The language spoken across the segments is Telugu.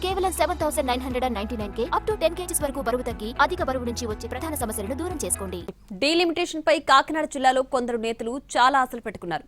కేవలం 7,999 అప్ టు 10 kgs వరకు బరువు తగ్గి అధిక బరువు నుంచి వచ్చే ప్రధాన సమస్యలను దూరం చేసుకోండి. డీలిమిటేషన్ పై కాకినాడ జిల్లాలో కొందరు నేతలు చాలా ఆశలు పెట్టుకున్నారు.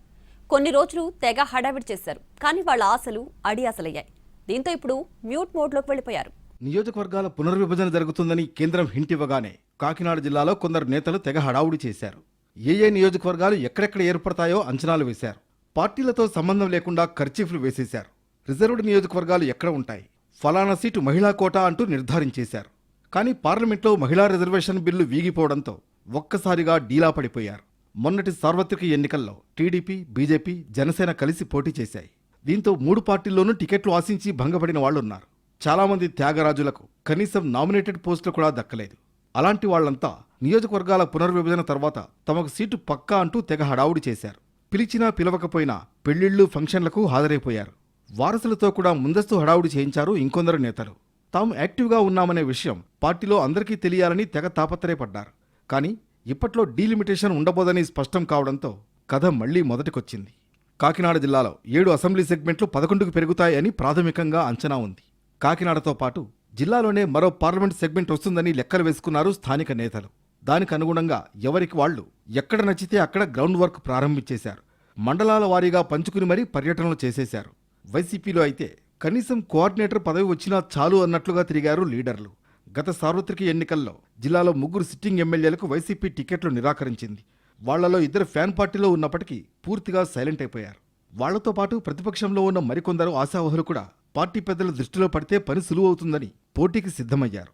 కొన్ని రోజులు తెగ హడావిడి చేశారు. కానీ వాళ్ళ ఆశలు అడియాసలయ్యాయి. దీంతో ఇప్పుడు మ్యూట్ మోడ్లోకి వెళ్లిపోయారు. నియోజకవర్గాల పునర్విభజన జరుగుతుందని కేంద్రం హింట్ ఇవ్వగానే కాకినాడ జిల్లాలో కొందరు నేతలు తెగ హడావుడి చేశారు. ఏ నియోజకవర్గాలు ఎక్కడెక్కడ ఏర్పడతాయో అంచనాలు వేశారు. పార్టీలతో సంబంధం లేకుండా కర్చీఫ్లు వేసేశారు. రిజర్వ్డ్ నియోజకవర్గాలు ఎక్కడ ఉంటాయి, ఫలానా సీటు మహిళా కోటా అంటూ నిర్ధారించేశారు. కానీ పార్లమెంట్లో మహిళా రిజర్వేషన్ బిల్లు వీగిపోవడంతో ఒక్కసారిగా డీలా పడిపోయారు. మొన్నటి సార్వత్రిక ఎన్నికల్లో టీడీపీ, బీజేపీ, జనసేన కలిసి పోటీ చేశాయి. దీంతో 3 పార్టీల్లోనూ టికెట్లు ఆశించి భంగపడిన వాళ్లున్నారు. చాలామంది త్యాగరాజులకు కనీసం నామినేటెడ్ పోస్టులు కూడా దక్కలేదు. అలాంటి వాళ్లంతా నియోజకవర్గాల పునర్విభజన తర్వాత తమకు సీటు పక్కా అంటూ తెగ హడావుడి చేశారు. పిలిచినా పిలవకపోయినా పెళ్లిళ్లు, ఫంక్షన్లకు హాజరైపోయారు. వారసులతో కూడా ముందస్తు హడావుడి చేయించారు ఇంకొందరు నేతలు. తాము యాక్టివ్గా ఉన్నామనే విషయం పార్టీలో అందరికీ తెలియాలని తెగ తాపత్రయపడ్డారు. కానీ ఇప్పట్లో డీలిమిటేషన్ ఉండబోదని స్పష్టం కావడంతో కథ మళ్లీ మొదటికొచ్చింది. కాకినాడ జిల్లాలో 7 అసెంబ్లీ సెగ్మెంట్లు 11కు పెరుగుతాయని ప్రాథమికంగా అంచనా ఉంది. కాకినాడతో పాటు జిల్లాలోనే మరో పార్లమెంట్ సెగ్మెంట్ వస్తుందని లెక్కలు వేసుకున్నారు స్థానిక నేతలు. దానికి అనుగుణంగా ఎవరికి వాళ్లు ఎక్కడ నచ్చితే అక్కడ గ్రౌండ్ వర్క్ ప్రారంభించేశారు. మండలాల వారీగా పంచుకుని మరీ పర్యటనలు చేసేశారు. వైసీపీలో అయితే కనీసం కోఆర్డినేటర్ పదవి వచ్చినా చాలు అన్నట్లుగా తిరిగారు లీడర్లు. గత సార్వత్రిక ఎన్నికల్లో జిల్లాలో 3 సిట్టింగ్ ఎమ్మెల్యేలకు వైసీపీ టికెట్లు నిరాకరించింది. వాళ్లలో 2 ఫ్యాన్ పార్టీలో ఉన్నప్పటికీ పూర్తిగా సైలెంట్ అయిపోయారు. వాళ్లతో పాటు ప్రతిపక్షంలో ఉన్న మరికొందరు ఆశావహులు కూడా పార్టీ పెద్దల దృష్టిలో పడితే పని సులువవుతుందని పోటీకి సిద్ధమయ్యారు.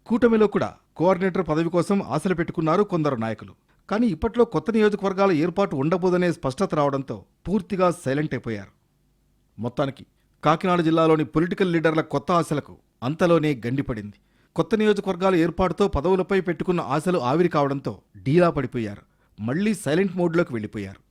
కూటమిలో కూడా కోఆర్డినేటర్ పదవి కోసం ఆశలు పెట్టుకున్నారు కొందరు నాయకులు. కానీ ఇప్పట్లో కొత్త నియోజకవర్గాల ఏర్పాటు ఉండబోదనే స్పష్టత రావడంతో పూర్తిగా సైలెంట్ అయిపోయారు. మొత్తానికి కాకినాడ జిల్లాలోని పొలిటికల్ లీడర్ల కొత్త ఆశలకు అంతలోనే గండిపడింది. కొత్త నియోజకవర్గాల ఏర్పాటుతో పదవులపై పెట్టుకున్న ఆశలు ఆవిరి కావడంతో డీలా పడిపోయారు. మళ్లీ సైలెంట్ మోడ్లోకి వెళ్లిపోయారు.